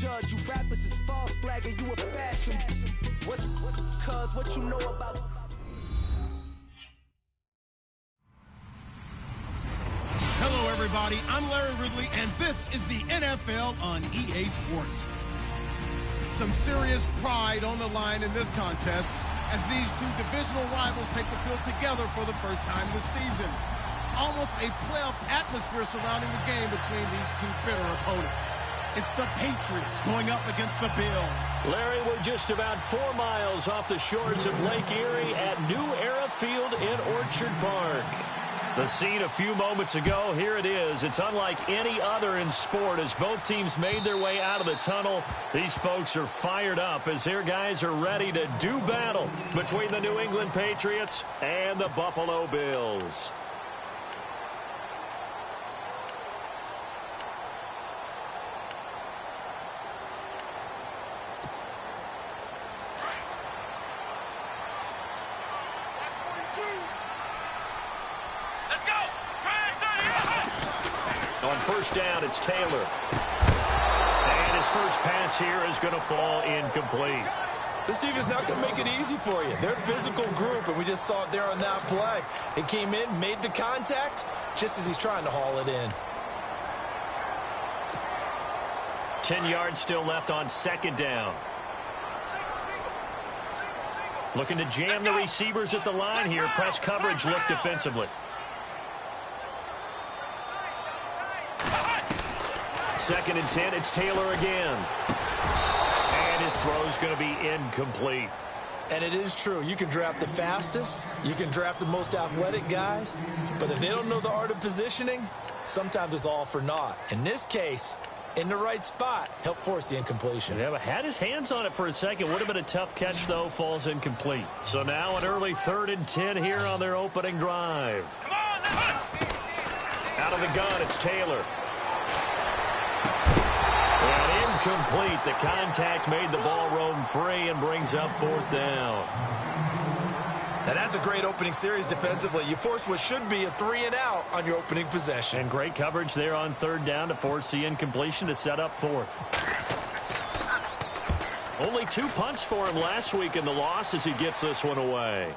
judge. You rappers is false flagging, you a fashion. Cuz what you know about. Hello, everybody. I'm Larry Ridley, and this is the NFL on EA Sports. Some serious pride on the line in this contest as these two divisional rivals take the field together for the first time this season. Almost a playoff atmosphere surrounding the game between these two bitter opponents. It's the Patriots going up against the Bills. Larry, we're just about 4 miles off the shores of Lake Erie at New Era Field in Orchard Park. The scene a few moments ago, here it is. It's unlike any other in sport as both teams made their way out of the tunnel. These folks are fired up as their guys are ready to do battle between the New England Patriots and the Buffalo Bills. On first down, it's Taylor. And his first pass here is going to fall incomplete. This defense is not going to make it easy for you. They're a physical group, and we just saw it there on that play. It came in, made the contact, just as he's trying to haul it in. 10 yards still left on second down. Looking to jam the receivers at the line here. Press coverage look defensively. Second and 10, it's Taylor again. And his throw's going to be incomplete. And it is true. You can draft the fastest. You can draft the most athletic guys. But if they don't know the art of positioning, sometimes it's all for naught. In this case, in the right spot, help force the incompletion. Yeah, but had his hands on it for a second. Would have been a tough catch, though. Falls incomplete. So now an early 3rd and 10 here on their opening drive. Out of the gun, it's Taylor. And incomplete. The contact made the ball roam free and brings up 4th down. Now that's a great opening series defensively. You force what should be a 3 and out on your opening possession. And great coverage there on 3rd down to force the incompletion to set up 4th. Only 2 punts for him last week in the loss as he gets this one away.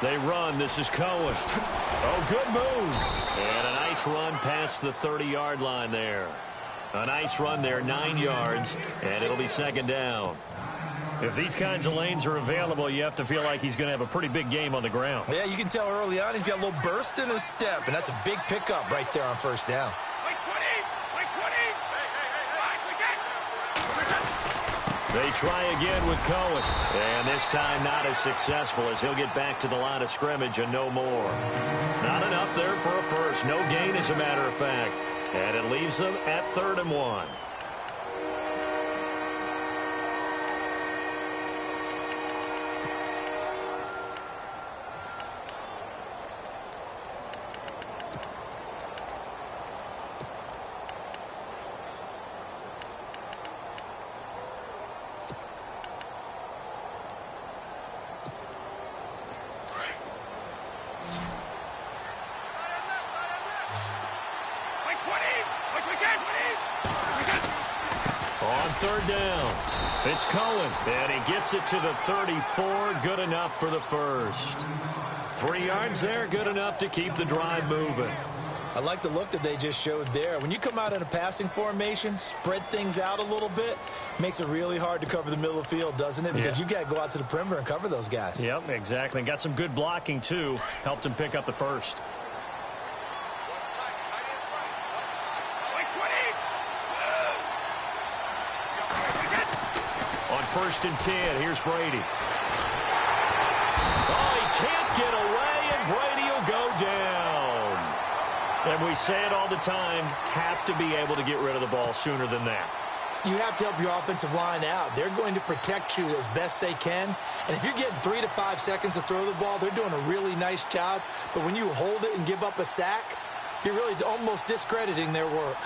They run. This is Cohen. Oh, good move. And a nice run past the 30-yard line there. A nice run there, 9 yards, and it'll be 2nd down. If these kinds of lanes are available, you have to feel like he's going to have a pretty big game on the ground. Yeah, you can tell early on he's got a little burst in his step, and that's a big pickup right there on 1st down. They try again with Cohen. And this time not as successful as he'll get back to the line of scrimmage and no more. Not enough there for a first. No gain, as a matter of fact. And it leaves them at 3rd and 1. On 3rd down, it's Cohen, and he gets it to the 34, good enough for the first. 3 yards there, good enough to keep the drive moving. I like the look that they just showed there. When you come out in a passing formation, spread things out a little bit, makes it really hard to cover the middle of the field, doesn't it? Because you got to go out to the perimeter and cover those guys. Yep, exactly. And got some good blocking, too. Helped him pick up the first. On 1st and 10, here's Brady. Oh, he can't get away, and Brady will go down. And we say it all the time, have to be able to get rid of the ball sooner than that. you have to help your offensive line out. They're going to protect you as best they can. And if you're getting 3 to 5 seconds to throw the ball, they're doing a really nice job. But when you hold it and give up a sack, you're really almost discrediting their work.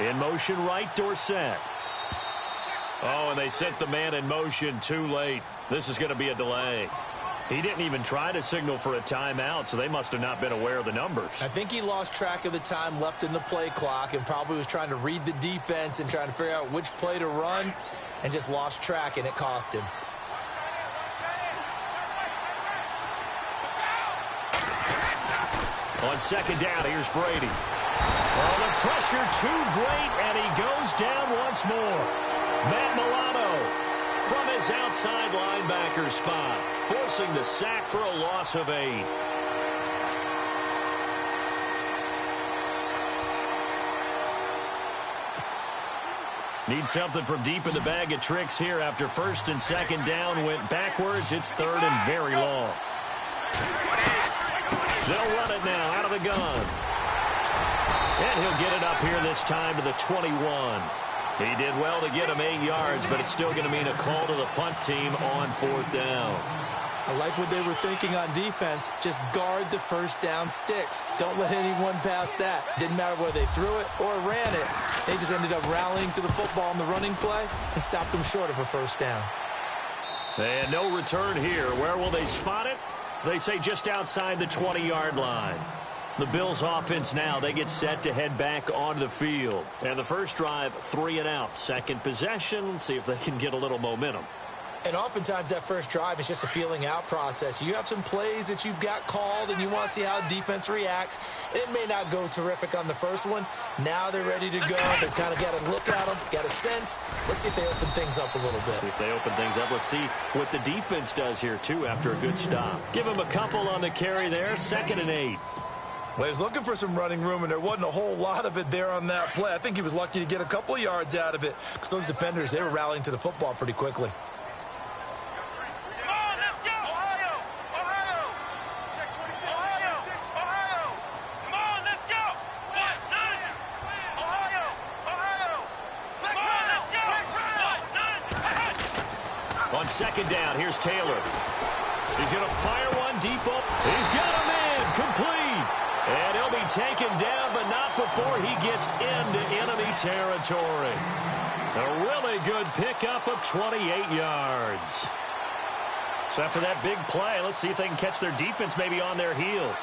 In motion right, Dorsett. Oh, and they sent the man in motion too late. This is going to be a delay. He didn't even try to signal for a timeout, so they must have not been aware of the numbers. I think he lost track of the time left in the play clock and probably was trying to read the defense and trying to figure out which play to run and just lost track, and it cost him. On second down, here's Brady. Oh, the pressure too great, and he goes down once more. Matt Milano from his outside linebacker spot, forcing the sack for a loss of 8. Need something from deep in the bag of tricks here after first and second down went backwards. It's third and very long. They'll run it now out of the gun. And he'll get it up here this time to the 21. He did well to get him 8 yards, but it's still going to mean a call to the punt team on fourth down. I like what they were thinking on defense. Just guard the first down sticks. Don't let anyone pass that. Didn't matter whether they threw it or ran it. They just ended up rallying to the football in the running play and stopped them short of a first down. And no return here. Where will they spot it? They say just outside the 20-yard line. The Bills offense now, they get set to head back onto the field. And the first drive, 3 and out. Second possession, see if they can get a little momentum. And oftentimes that first drive is just a feeling out process. You have some plays that you've got called and you want to see how defense reacts. It may not go terrific on the first one. Now they're ready to go. They've kind of got to look at them, got a sense. Let's see if they open things up a little bit. See if they open things up. Let's see what the defense does here, too, after a good stop. Give him a couple on the carry there. 2nd and 8. Well, he was looking for some running room, and there wasn't a whole lot of it there on that play. I think he was lucky to get a couple of yards out of it because those defenders, they were rallying to the football pretty quickly. On second down, here's Taylor. He's going to fire one deep up. He's got a man complete. And he'll be taken down, but not before he gets into enemy territory. A really good pickup of 28 yards. So after that big play, let's see if they can catch their defense maybe on their heels.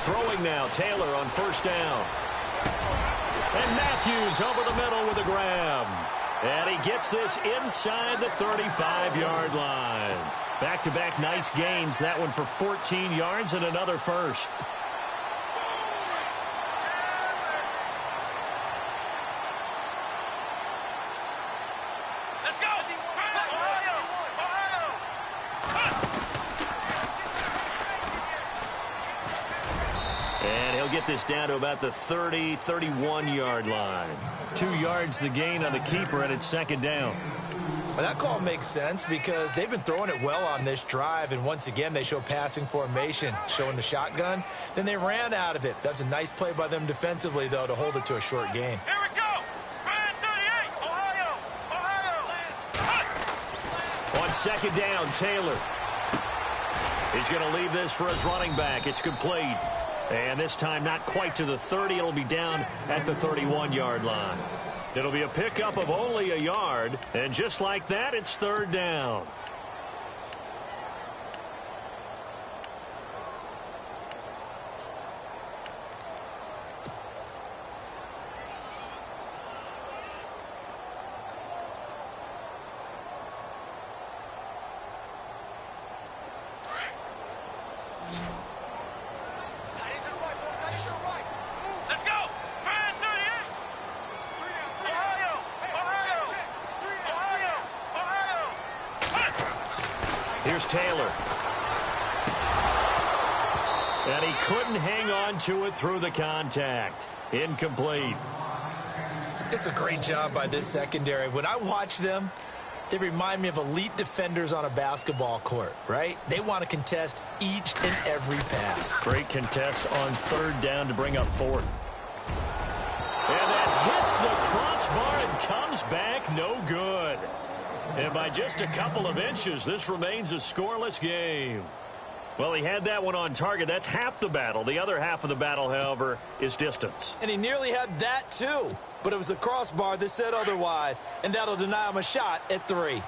Throwing now, Taylor on first down. And Matthews over the middle with a grab. And he gets this inside the 35-yard line. Back-to-back nice gains. That one for 14 yards and another first. Let's go! And he'll get this down to about the 30, 31-yard line. 2 yards the gain on the keeper, and it's second down. Well, that call makes sense because they've been throwing it well on this drive, and once again they show passing formation, showing the shotgun. Then they ran out of it. That's a nice play by them defensively, though, to hold it to a short gain. Here we go! 38, Ohio! On second down, Taylor. He's going to leave this for his running back. It's complete. And this time not quite to the 30. It'll be down at the 31-yard line. It'll be a pickup of only a yard. And just like that, it's third down. Let's go! 38! Ohio! Here's Taylor. And he couldn't hang on to it through the contact. Incomplete. It's a great job by this secondary. When I watch them, they remind me of elite defenders on a basketball court, right? They want to contest each and every pass. Great contest on third down to bring up fourth. And that hits the crossbar and comes back no good. And by just a couple of inches, this remains a scoreless game. Well, he had that one on target. That's half the battle. The other half of the battle, however, is distance. And he nearly had that, too. But it was the crossbar that said otherwise. And that'll deny him a shot at 3.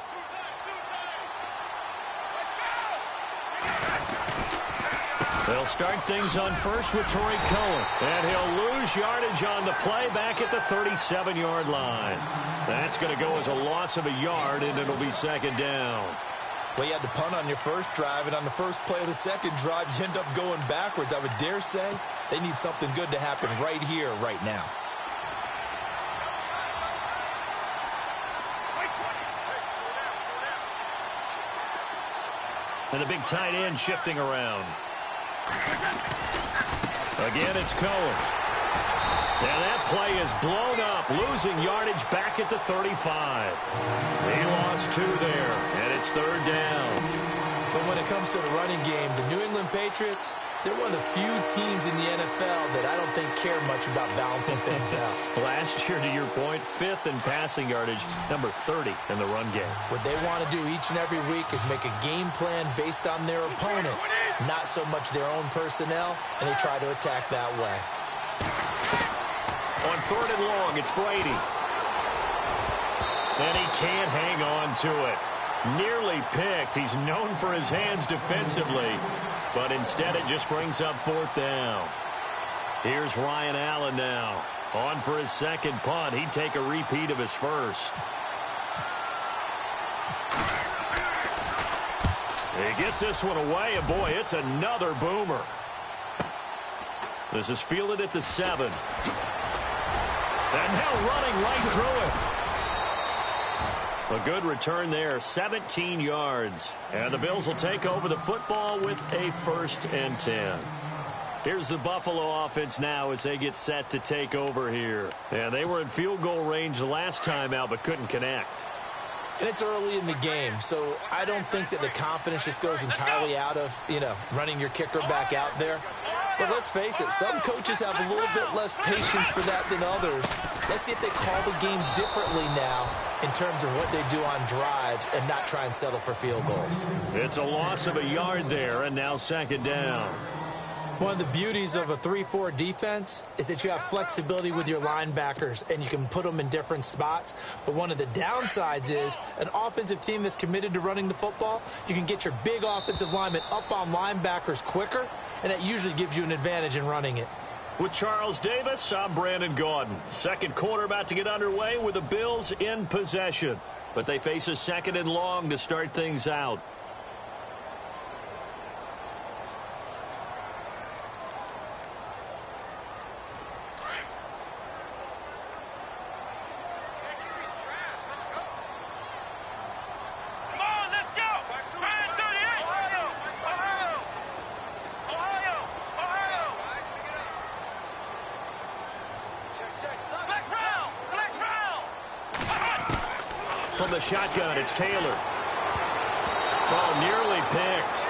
They'll start things on first with Torrey Cohen. And he'll lose yardage on the play back at the 37-yard line. That's going to go as a loss of a yard, and it'll be second down. Well, you had to punt on your first drive, and on the first play of the second drive, you end up going backwards. I would dare say they need something good to happen right here, right now. And the big tight end shifting around. Again, it's Cohen. And that play is blown up, losing yardage back at the 35. He lost 2 there, and it's third down. But when it comes to the running game, the New England Patriots, they're one of the few teams in the NFL that I don't think care much about balancing things out. Last year, to your point, 5th in passing yardage, number 30 in the run game. What they want to do each and every week is make a game plan based on their opponent, not so much their own personnel, and they try to attack that way. On third and long, it's Brady. And he can't hang on to it. Nearly picked. He's known for his hands defensively, but instead it just brings up fourth down. Here's Ryan Allen now. On for his second punt. He'd take a repeat of his first. He gets this one away, and boy, it's another boomer. This is fielded at the 7. And now running right through it. A good return there, 17 yards. And the Bills will take over the football with a 1st and 10. Here's the Buffalo offense now as they get set to take over here. And they were in field goal range the last time out but couldn't connect. And it's early in the game, so I don't think that the confidence just goes entirely out of, running your kicker back out there. But let's face it, some coaches have a little bit less patience for that than others. Let's see if they call the game differently now in terms of what they do on drives and not try and settle for field goals. It's a loss of a yard there, and now second down. One of the beauties of a 3-4 defense is that you have flexibility with your linebackers and you can put them in different spots. But one of the downsides is an offensive team that's committed to running the football, you can get your big offensive linemen up on linebackers quicker, and that usually gives you an advantage in running it. With Charles Davis, I'm Brandon Gaudin. Second quarter about to get underway with the Bills in possession. But they face a 2nd and long to start things out. From the shotgun, it's Taylor. Oh, nearly picked.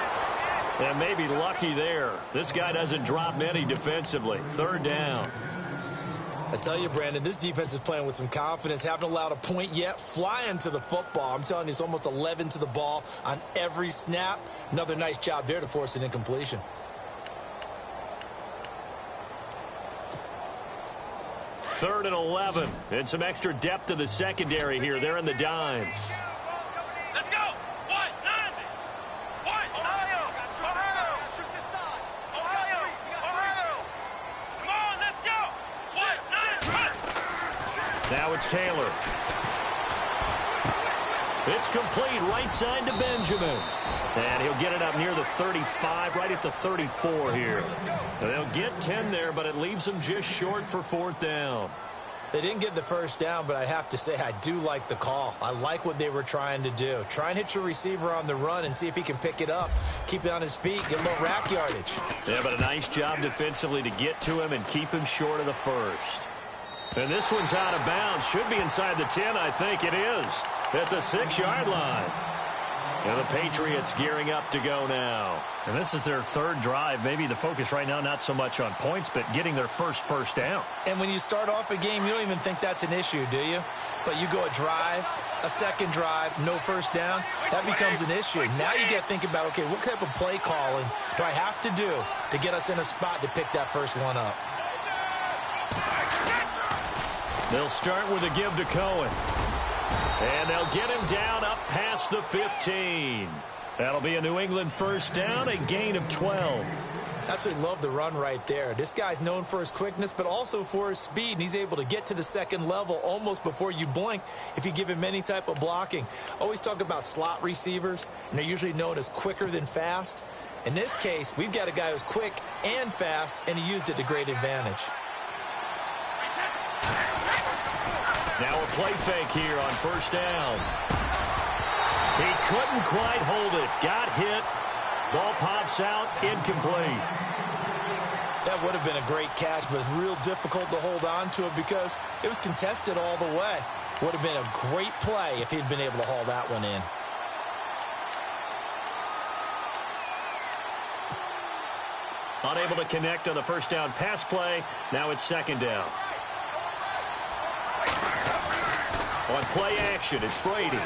And maybe lucky there. This guy doesn't drop many defensively. Third down. I tell you, Brandon, this defense is playing with some confidence. Haven't allowed a point yet. Flying to the football. I'm telling you, it's almost 11 to the ball on every snap. Another nice job there to force an incompletion. Third and 11. And some extra depth to the secondary here. They're in the dime. Let's go. What? 90. What? Ohio. Ohio. Ohio. Ohio. Come on, let's go. What? 90. Now it's Taylor. It's complete right side to Benjamin. And he'll get it up near the 35, right at the 34 here. And they'll get 10 there, but it leaves them just short for fourth down. They didn't get the first down, but I have to say I do like the call. I like what they were trying to do. Try and hit your receiver on the run and see if he can pick it up, keep it on his feet, get a little rack yardage. Yeah, but a nice job defensively to get to him and keep him short of the first. And this one's out of bounds. Should be inside the 10, I think it is, at the 6-yard line. And the Patriots gearing up to go now. And this is their third drive. Maybe the focus right now not so much on points, but getting their first down. And when you start off a game, you don't even think that's an issue, do you? But you go a drive, a second drive, no first down, that becomes an issue. Now you got to think about, okay, what type of play calling do I have to do to get us in a spot to pick that first one up? They'll start with a give to Cohen. And they'll get him down up past the 15. That'll be a New England first down, a gain of 12. Absolutely love the run right there. This guy's known for his quickness, but also for his speed. And he's able to get to the second level almost before you blink if you give him any type of blocking. Always talk about slot receivers, and they're usually known as quicker than fast. In this case, we've got a guy who's quick and fast, and he used it to great advantage. Now a play fake here on first down. He couldn't quite hold it. Got hit. Ball pops out. Incomplete. That would have been a great catch, but it's real difficult to hold on to it because it was contested all the way. Would have been a great play if he'd been able to haul that one in. Unable to connect on the first down pass play. Now it's second down. On play action, it's Brady.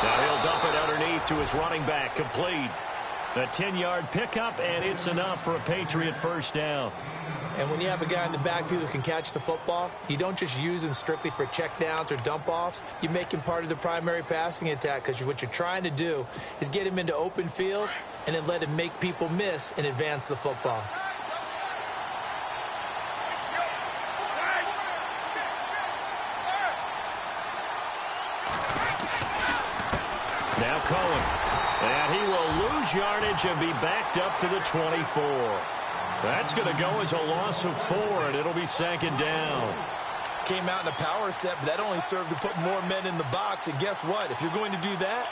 Now he'll dump it underneath to his running back, complete. A 10-yard pickup, and it's enough for a Patriot first down. And when you have a guy in the backfield who can catch the football, you don't just use him strictly for checkdowns or dump-offs. You make him part of the primary passing attack because what you're trying to do is get him into open field and then let him make people miss and advance the football. Now Cohen. And he will lose yardage and be backed up to the 24. That's going to go as a loss of 4, and it'll be second down. Came out in a power set, but that only served to put more men in the box. And guess what? If you're going to do that,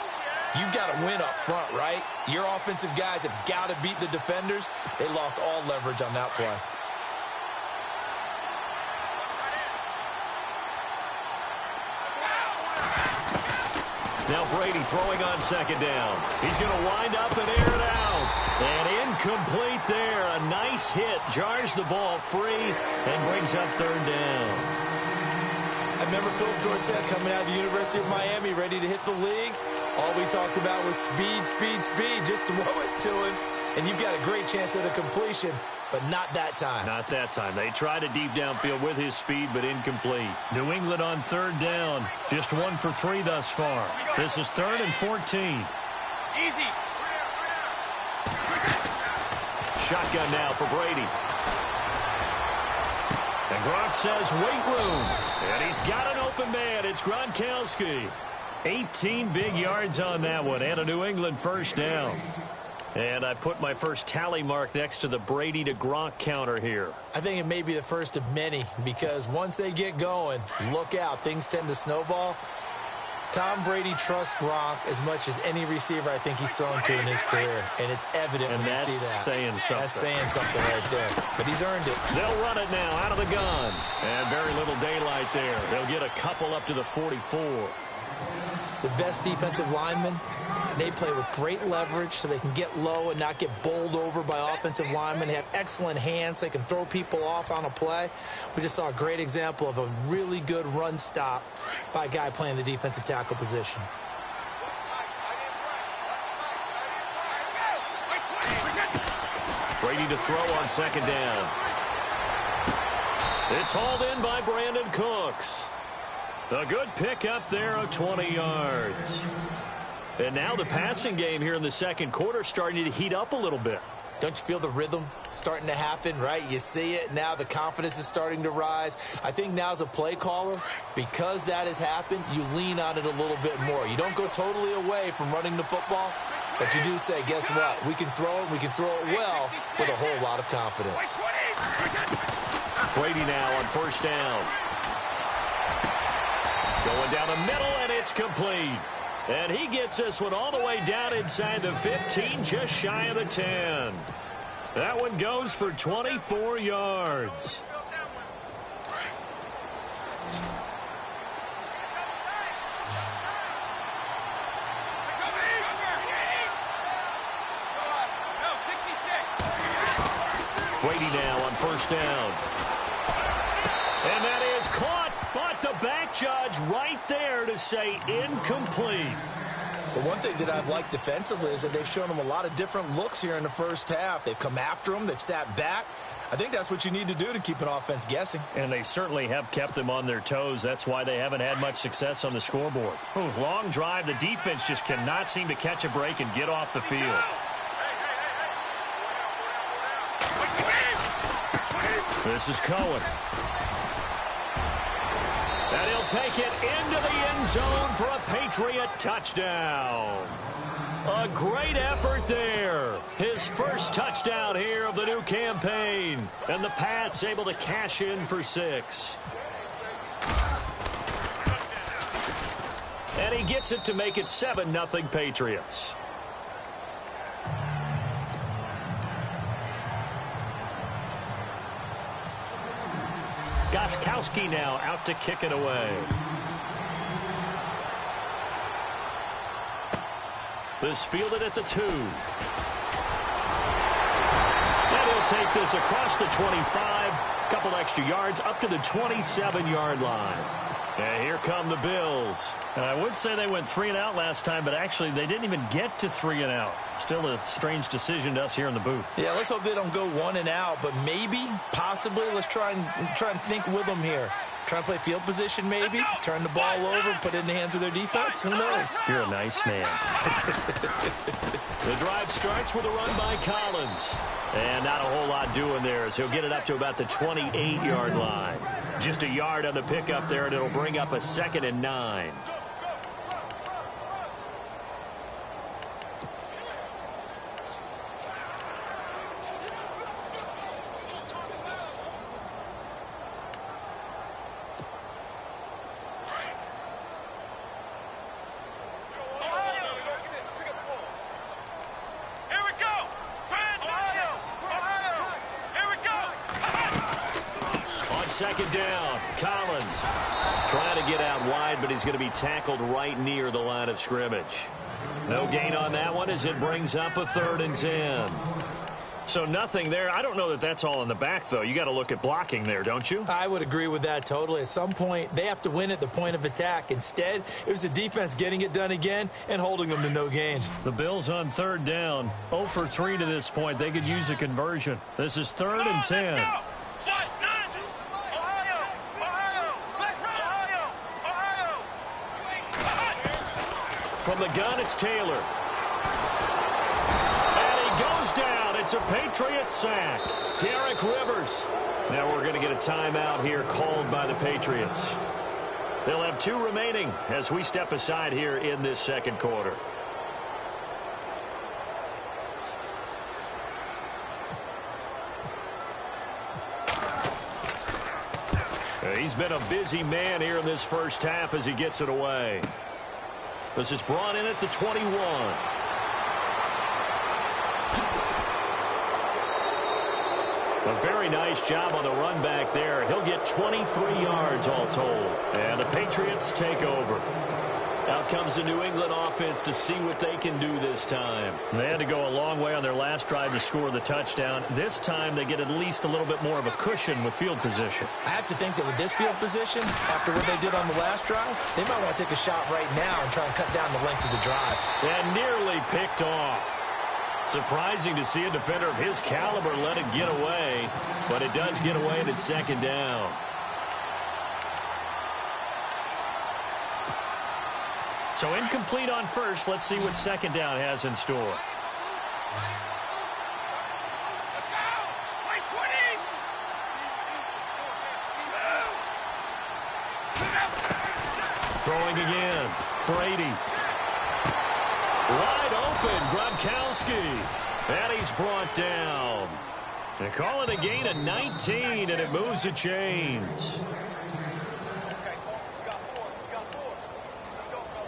you've got to win up front, right? Your offensive guys have got to beat the defenders. They lost all leverage on that play. Now Brady throwing on second down. He's going to wind up and air it out. And incomplete there. A nice hit. Jars the ball free and brings up third down. I remember Philip Dorsett coming out of the University of Miami ready to hit the league. All we talked about was speed, speed, speed. Just throw it to him, and you've got a great chance at a completion, but not that time. Not that time. They tried a deep downfield with his speed, but incomplete. New England on third down. Just 1 for 3 thus far. This is 3rd and 14. Easy. Shotgun now for Brady. And Gronk says, wait room. And he's got an open man. It's Gronkowski. 18 big yards on that one, and a New England first down. And I put my first tally mark next to the Brady to Gronk counter here. I think it may be the first of many because once they get going, look out. Things tend to snowball. Tom Brady trusts Gronk as much as any receiver I think he's thrown to in his career. And it's evident when you see that. Saying something. That's saying something right there. But he's earned it. They'll run it now out of the gun. And very little daylight there. They'll get a couple up to the 44. The best defensive linemen, they play with great leverage so they can get low and not get bowled over by offensive linemen. They have excellent hands. They can throw people off on a play. We just saw a great example of a really good run stop by a guy playing the defensive tackle position. Brady to throw on second down. It's hauled in by Brandon Cooks. A good pickup there of 20 yards. And now the passing game here in the second quarter starting to heat up a little bit. Don't you feel the rhythm starting to happen, right? You see it. Now the confidence is starting to rise. I think now as a play caller, because that has happened, you lean on it a little bit more. You don't go totally away from running the football, but you do say, guess what? We can throw it. We can throw it well with a whole lot of confidence. Brady now on first down. Going down the middle, and it's complete. And he gets this one all the way down inside the 15, just shy of the 10. That one goes for 24 yards. Brady now on first down. And that is caught, but the back judge right there to say incomplete. The one thing that I've liked defensively is that they've shown them a lot of different looks here in the first half. They've come after them. They've sat back. I think that's what you need to do to keep an offense guessing. And they certainly have kept them on their toes. That's why they haven't had much success on the scoreboard. Long drive. The defense just cannot seem to catch a break and get off the field. This is Cohen. And he'll take it into the end zone for a Patriot touchdown. A great effort there. His first touchdown here of the new campaign. And the Pats able to cash in for 6. And he gets it to make it 7-0 Patriots. Gostkowski now out to kick it away. This fielded at the 2. And he'll take this across the 25. Couple extra yards up to the 27-yard line. And here come the Bills. And I would say they went 3 and out last time, but actually they didn't even get to 3 and out. Still a strange decision to us here in the booth. Yeah, let's hope they don't go 1 and out, but maybe, possibly, let's try and think with them here. Try and play field position maybe, turn the ball over, put it in the hands of their defense. Who knows? You're a nice man. The drive starts with a run by Collins. And not a whole lot doing there as he'll get it up to about the 28-yard line. Just a yard on the pickup there, and it'll bring up a 2nd and 9. Second down, Collins trying to get out wide, but he's going to be tackled right near the line of scrimmage. No gain on that one as it brings up a 3rd and 10. So nothing there. I don't know that that's all in the back, though. You got to look at blocking there, don't you? I would agree with that totally. At some point, they have to win at the point of attack. Instead, it was the defense getting it done again and holding them to no gain. The Bills on 3rd down. 0 for 3 to this point. They could use a conversion. This is 3rd and 10. From the gun, it's Taylor. And he goes down. It's a Patriot sack. Derek Rivers. Now we're going to get a timeout here called by the Patriots. They'll have 2 remaining as we step aside here in this second quarter. He's been a busy man here in this first half as he gets it away. This is brought in at the 21. A very nice job on the run back there. He'll get 23 yards all told. And the Patriots take over. Out comes the New England offense to see what they can do this time. They had to go a long way on their last drive to score the touchdown. This time they get at least a little bit more of a cushion with field position. I have to think that with this field position, after what they did on the last drive, they might want to take a shot right now and try and cut down the length of the drive. And nearly picked off. Surprising to see a defender of his caliber let it get away, but it does get away and it's 2nd down. So incomplete on first. Let's see what 2nd down has in store. Throwing again. Brady. Wide open. Gronkowski. And he's brought down. They call it a gain of 19, and it moves the chains.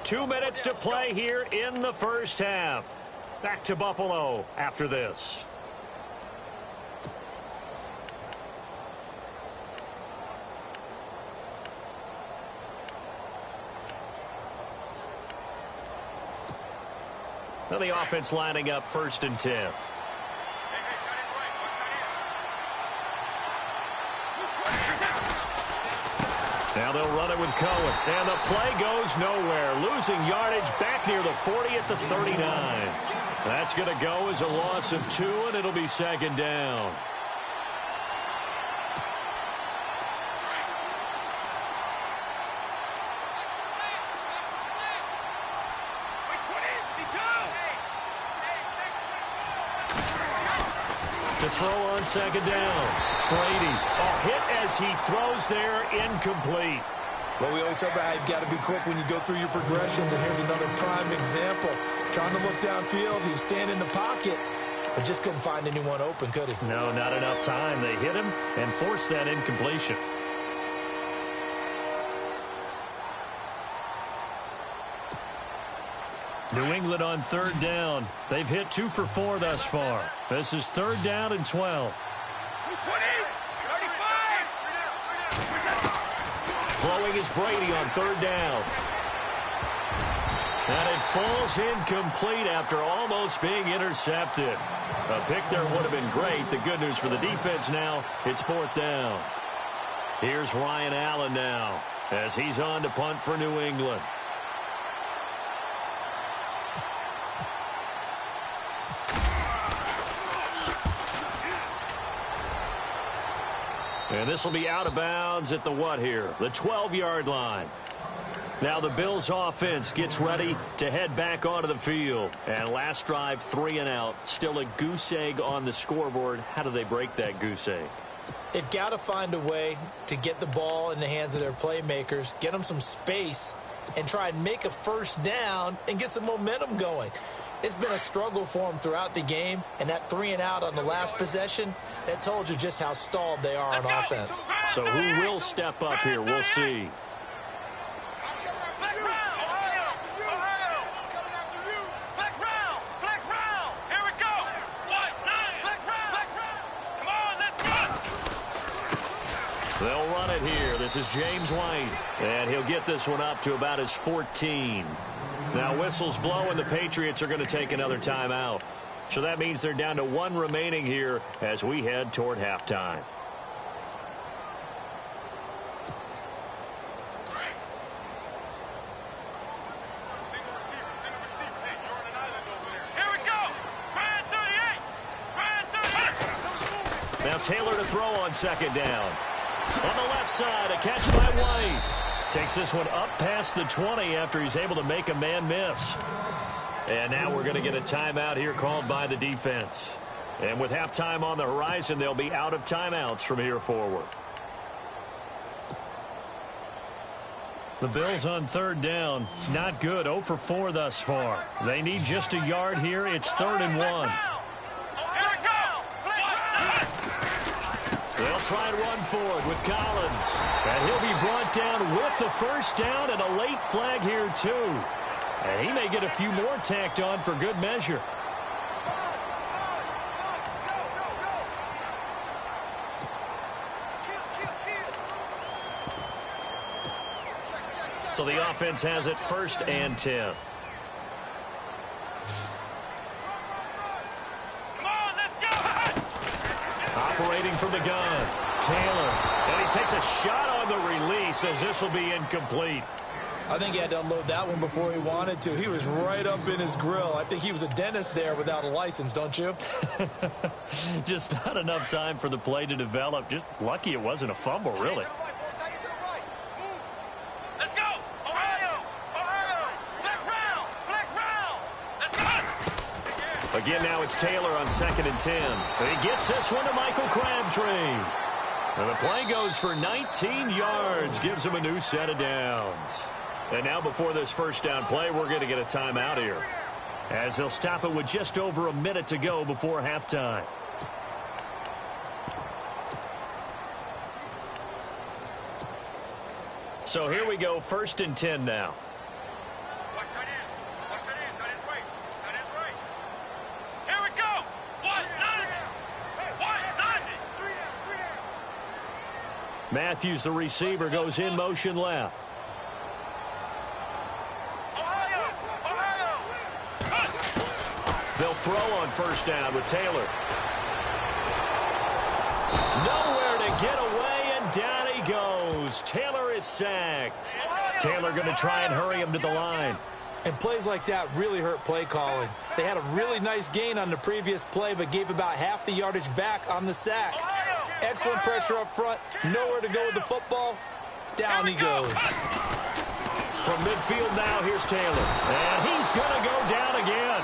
2 minutes to play here in the first half. Back to Buffalo after this. Now the offense lining up 1st and 10. Now they'll run it with Cohen. And the play goes nowhere. Losing yardage back near the 40 at the 39. That's going to go as a loss of 2, and it'll be 2nd down. To throw on 2nd down. Brady, a hit as he throws there, incomplete. Well, we always talk about how you've got to be quick when you go through your progressions, and here's another prime example. Trying to look downfield, he was standing in the pocket, but just couldn't find anyone open, could he? No, not enough time. They hit him and forced that incompletion. New England on 3rd down. They've hit 2 for 4 thus far. This is 3rd down and 12. 20, 35. Throwing is Brady on 3rd down. And it falls incomplete after almost being intercepted. A pick there would have been great. The good news for the defense now, it's 4th down. Here's Ryan Allen now as he's on to punt for New England. And this will be out of bounds at the what here? The 12-yard line. Now the Bills offense gets ready to head back onto the field. And last drive, 3 and out. Still a goose egg on the scoreboard. How do they break that goose egg? They've got to find a way to get the ball in the hands of their playmakers, get them some space, and try and make a 1st down and get some momentum going. It's been a struggle for them throughout the game, and that 3 and out on the last possession, that told you just how stalled they are on offense. So who will step up here? We'll see. They'll run it here. This is James White, and he'll get this one up to about his 14. Now whistles blow, and the Patriots are going to take another timeout. So that means they're down to 1 remaining here as we head toward halftime. Now Taylor to throw on 2nd down. On the left side, a catch by White. Takes this one up past the 20 after he's able to make a man miss. And now we're going to get a timeout here called by the defense. And with halftime on the horizon, they'll be out of timeouts from here forward. The Bills on 3rd down. Not good. 0 for 4 thus far. They need just a yard here. It's 3rd and 1. They'll try and run forward with Collins. And he'll be brought down with the 1st down and a late flag here, too. And he may get a few more tacked on for good measure. So the offense has it 1st and 10. Operating from the gun, Taylor. And he takes a shot on the release as this will be incomplete. I think he had to unload that one before he wanted to. He was right up in his grill. I think he was a dentist there without a license, don't you? Just not enough time for the play to develop. Just lucky it wasn't a fumble, really. Let's go! Ohio! Ohio! Flex round! Let's go! Again, now it's Taylor on 2nd and 10. And he gets this one to Michael Crabtree. And the play goes for 19 yards. Gives him a new set of downs. And now before this 1st down play, we're going to get a timeout here, as they'll stop it with just over a minute to go before halftime. So here we go, 1st and 10 now. Matthews, the receiver, goes in motion left. They'll throw on first down with Taylor. Nowhere to get away, and down he goes. Taylor is sacked. Taylor going to try and hurry him to the line. And plays like that really hurt play calling. They had a really nice gain on the previous play, but gave about half the yardage back on the sack. Excellent pressure up front. Nowhere to go with the football. Down he goes. From midfield now, here's Taylor. And he's going to go down again.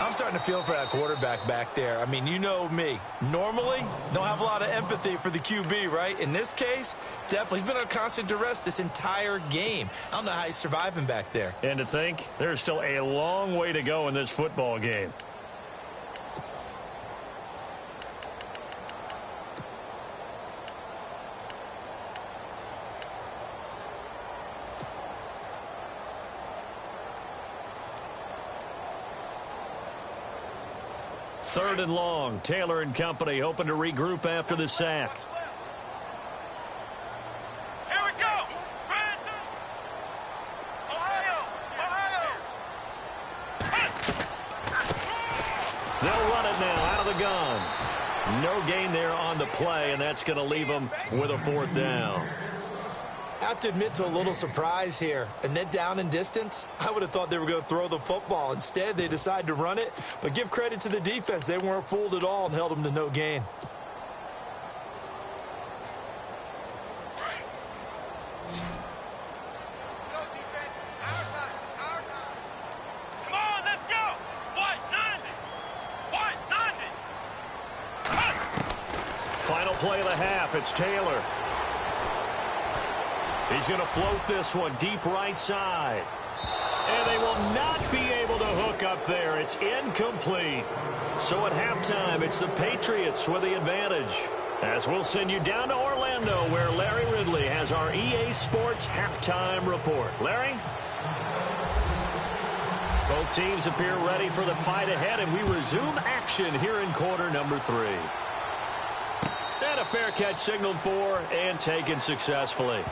I'm starting to feel for that quarterback back there. I mean, you know me. Normally, don't have a lot of empathy for the QB, right? In this case, definitely. He's been under constant duress this entire game. I don't know how he's surviving back there. And to think, there's still a long way to go in this football game. Third and long. Taylor and company hoping to regroup after the sack. Here we go. Ohio. They'll run it now out of the gun. No gain there on the play, and that's going to leave them with a fourth down. I have to admit to a little surprise here. A net down in distance, I would have thought they were going to throw the football. Instead, they decided to run it. But give credit to the defense. They weren't fooled at all and held them to no gain. Come on, let's go. What? 90. Final play of the half. It's Taylor. He's going to float this one deep right side. And they will not be able to hook up there. It's incomplete. So at halftime, it's the Patriots with the advantage. As we'll send you down to Orlando, where Larry Ridley has our EA Sports halftime report. Larry? Both teams appear ready for the fight ahead, and we resume action here in quarter number 3. And a fair catch signaled for and taken successfully.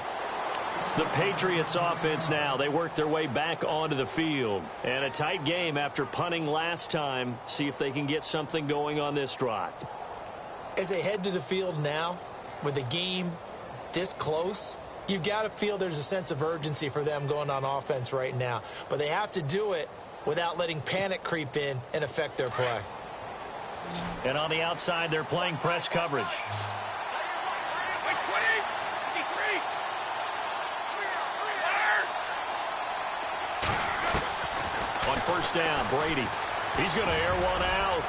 The Patriots offense now, they work their way back onto the field. And a tight game after punting last time. See if they can get something going on this drive. As they head to the field now, with the game this close, you've got to feel there's a sense of urgency for them going on offense right now. But they have to do it without letting panic creep in and affect their play. And on the outside, they're playing press coverage. On first down, Brady. He's going to air one out.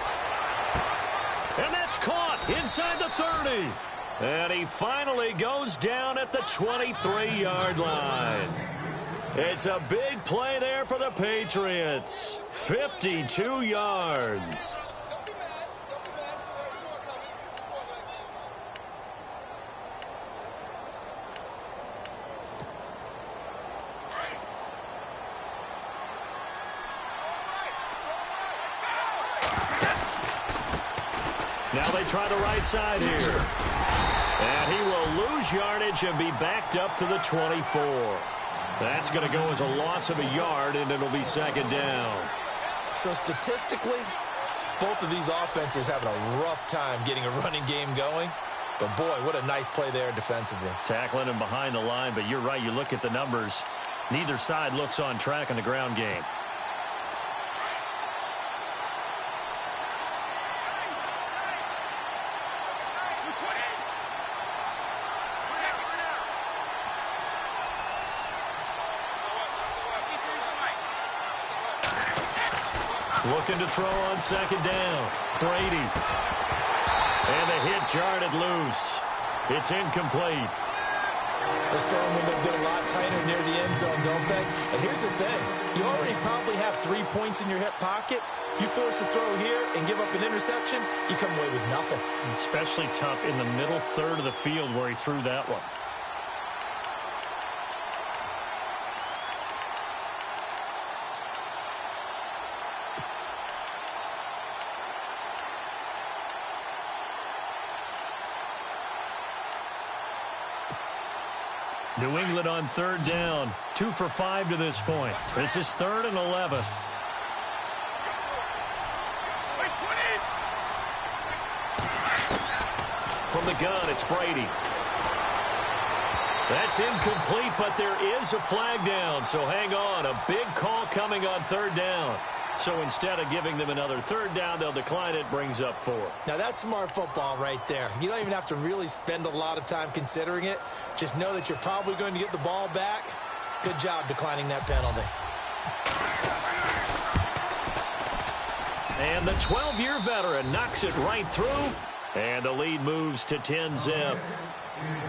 And that's caught inside the 30. And he finally goes down at the 23-yard line. It's a big play there for the Patriots. 52 yards. Now they try the right side here. And he will lose yardage and be backed up to the 24. That's going to go as a loss of a yard, and it'll be second down. So statistically, both of these offenses having a rough time getting a running game going. But, boy, what a nice play there defensively. Tackling him behind the line, but you're right. You look at the numbers. Neither side looks on track in the ground game. Looking to throw on second down. Brady. And the hit jarred it loose. It's incomplete. Those throwing windows get a lot tighter near the end zone, don't they? And here's the thing. You already probably have 3 points in your hip pocket. You force a throw here and give up an interception, you come away with nothing. Especially tough in the middle third of the field where he threw that one. New England on third down. 2 for 5 to this point. This is 3rd and 11. From the gun, it's Brady. That's incomplete, but there is a flag down. So hang on. A big call coming on third down. So instead of giving them another third down, they'll decline it, brings up 4. Now, that's smart football right there. You don't even have to really spend a lot of time considering it. Just know that you're probably going to get the ball back. Good job declining that penalty. And the 12-year veteran knocks it right through, and the lead moves to 10-zip.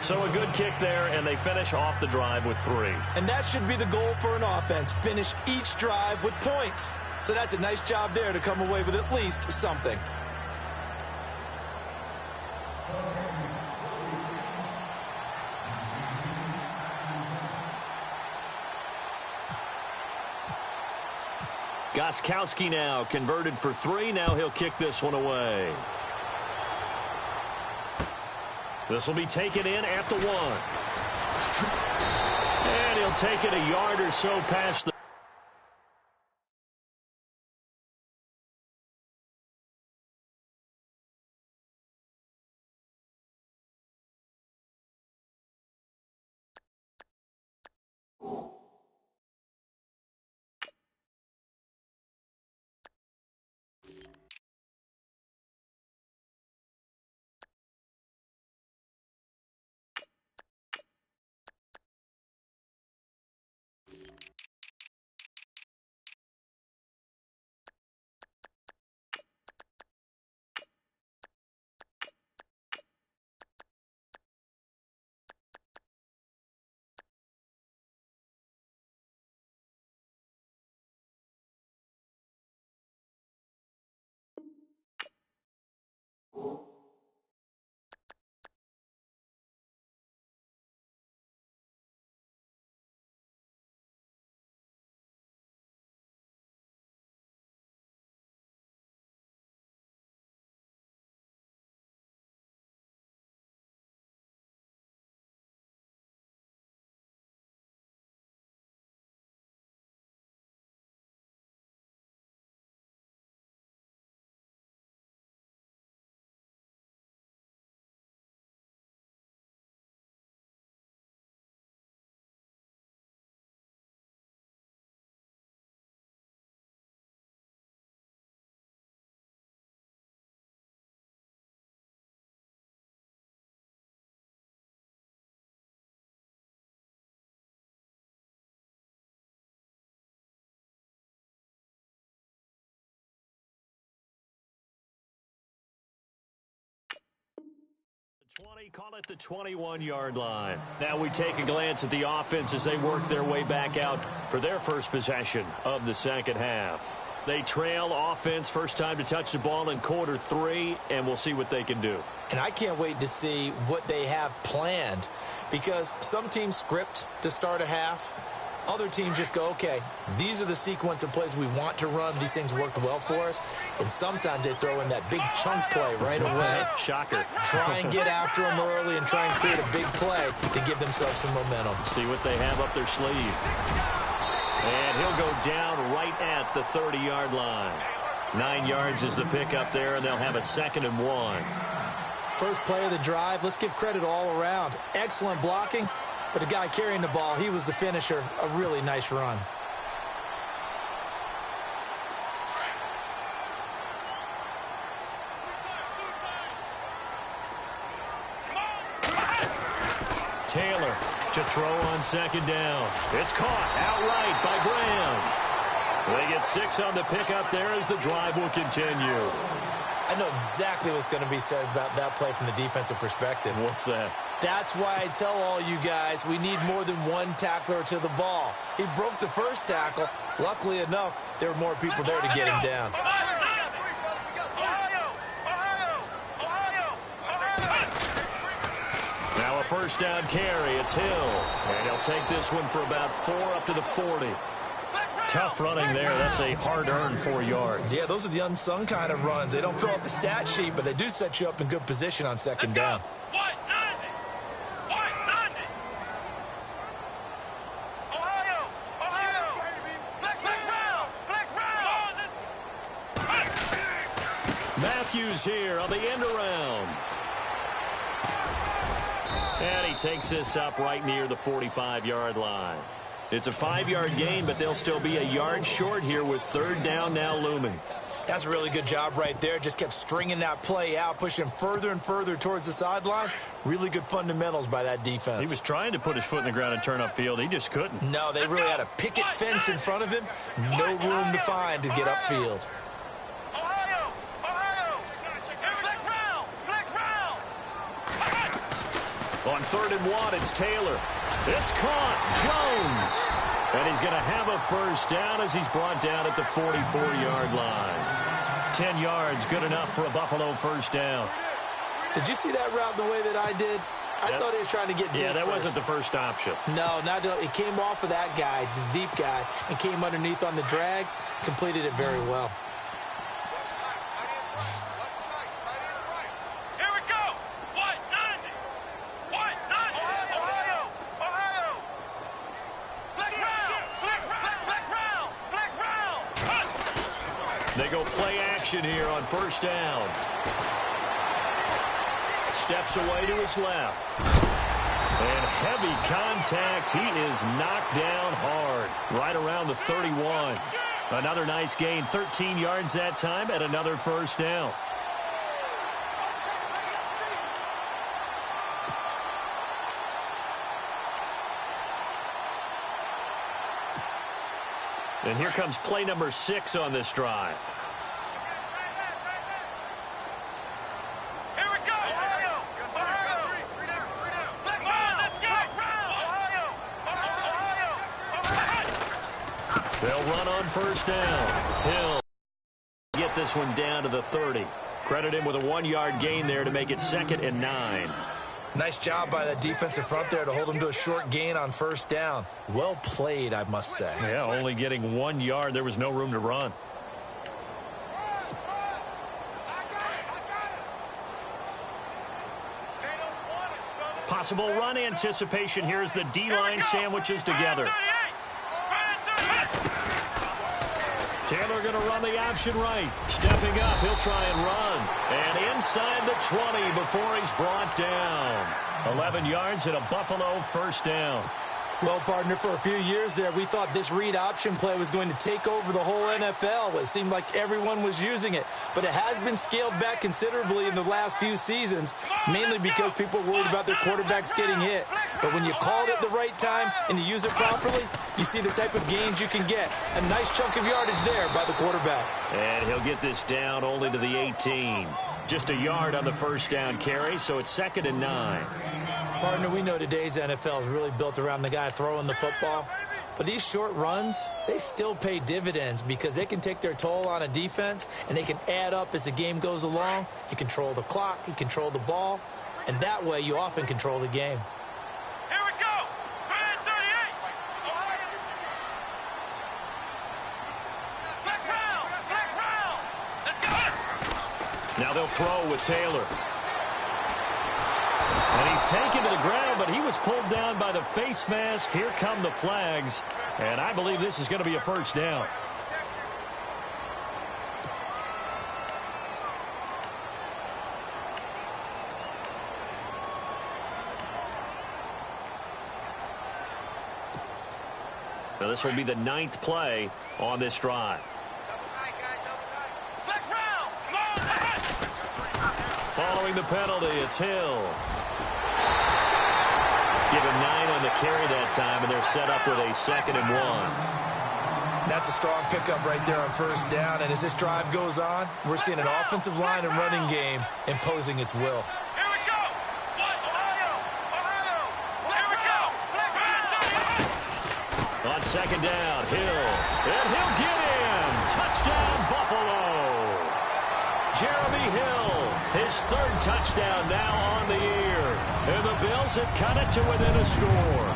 So a good kick there, and they finish off the drive with 3. And that should be the goal for an offense, finish each drive with points. So that's a nice job there to come away with at least something. Gostkowski now converted for 3. Now he'll kick this one away. This will be taken in at the 1. And he'll take it a yard or so past the call it the 21-yard line. Now we take a glance at the offense as they work their way back out for their first possession of the second half. They trail offense first time to touch the ball in quarter 3, and we'll see what they can do. And I can't wait to see what they have planned, because some teams script to start a half. Other teams just go, okay, these are the sequence of plays we want to run. These things worked well for us. And sometimes they throw in that big chunk play right away. Shocker. Try and get after them early and try and create a big play to give themselves some momentum. See what they have up their sleeve. And he'll go down right at the 30-yard line. 9 yards is the pickup there, and they'll have a 2nd and 1. First play of the drive, let's give credit all around. Excellent blocking. But the guy carrying the ball, he was the finisher. A really nice run. Taylor to throw on 2nd down. It's caught outright by Graham. They get 6 on the pickup there as the drive will continue. I know exactly what's going to be said about that play from the defensive perspective. What's that? That's why I tell all you guys we need more than one tackler to the ball. He broke the first tackle. Luckily enough, there were more people there to get him down. Now a first down carry. It's Hill. And he'll take this one for about 4 up to the 40. Tough running there. That's a hard-earned 4 yards. Yeah, those are the unsung kind of runs. They don't fill up the stat sheet, but they do set you up in good position on 2nd down. use here on the end around. And he takes this up right near the 45-yard line. It's a 5-yard gain, but they'll still be a yard short here with third down now looming. That's a really good job right there. Just kept stringing that play out, pushing further and further towards the sideline. Really good fundamentals by that defense. He was trying to put his foot in the ground and turn upfield. He just couldn't. No, they really had a picket fence in front of him. No room to find to get upfield. Ohio! Ohio! Flex round! On 3rd and 1, it's Taylor. It's caught. Jones. And he's going to have a first down as he's brought down at the 44-yard line. 10 yards, good enough for a Buffalo first down. Did you see that route the way that I did? I thought he was trying to get deep. Yeah, that first. wasn't the first option. No, it came off of that guy, the deep guy, and came underneath on the drag. Completed it very well. Here we go! What? 90! What? 90! Ohio! Ohio! Flex round! They go play action here on first down. Steps away to his left. And heavy contact. He is knocked down hard. Right around the 31. Another nice gain. 13 yards that time and another first down. And here comes play number 6 on this drive. Here we go! Ohio! Ohio! Flex round! Ohio! They'll run on first down. Hill get this one down to the 30. Credit him with a 1-yard gain there to make it 2nd and 9. Nice job by that defensive front there to hold him to a short gain on first down. Well played, I must say. Yeah, only getting 1 yard. There was no room to run. Possible run anticipation here as the D-line sandwiches together. Taylor going to run the option right. Stepping up, he'll try and run. And inside the 20 before he's brought down. 11 yards and a Buffalo first down. Well, partner, for a few years there, we thought this read option play was going to take over the whole NFL. It seemed like everyone was using it. But it has been scaled back considerably in the last few seasons, mainly because people are worried about their quarterbacks getting hit. But when you call it at the right time and you use it properly, you see the type of gains you can get. A nice chunk of yardage there by the quarterback. And he'll get this down only to the 18. Just a yard on the first down carry, so it's 2nd and 9. Partner, we know today's NFL is really built around the guy throwing the football. But these short runs, they still pay dividends because they can take their toll on a defense and they can add up as the game goes along. You control the clock, you control the ball, and that way you often control the game. Here we go! 38! Flex round! Let's go! Now they'll throw with Taylor. And he's taken to the ground, but he was pulled down by the face mask. Here come the flags. And I believe this is going to be a first down. So this will be the 9th play on this drive. Flex round! Come on! Following the penalty, it's Hill. Give him 9 on the carry that time, and they're set up with a 2nd and 1. That's a strong pickup right there on first down. And as this drive goes on, we're seeing an offensive line and running game imposing its will. Here we go! What? Ohio! Ohio! Here we go! On 2nd down, Hill. And he'll get in. Touchdown, Buffalo. Jeremy Hill, his 3rd touchdown now on the year. And the Bills have cut it to within a score.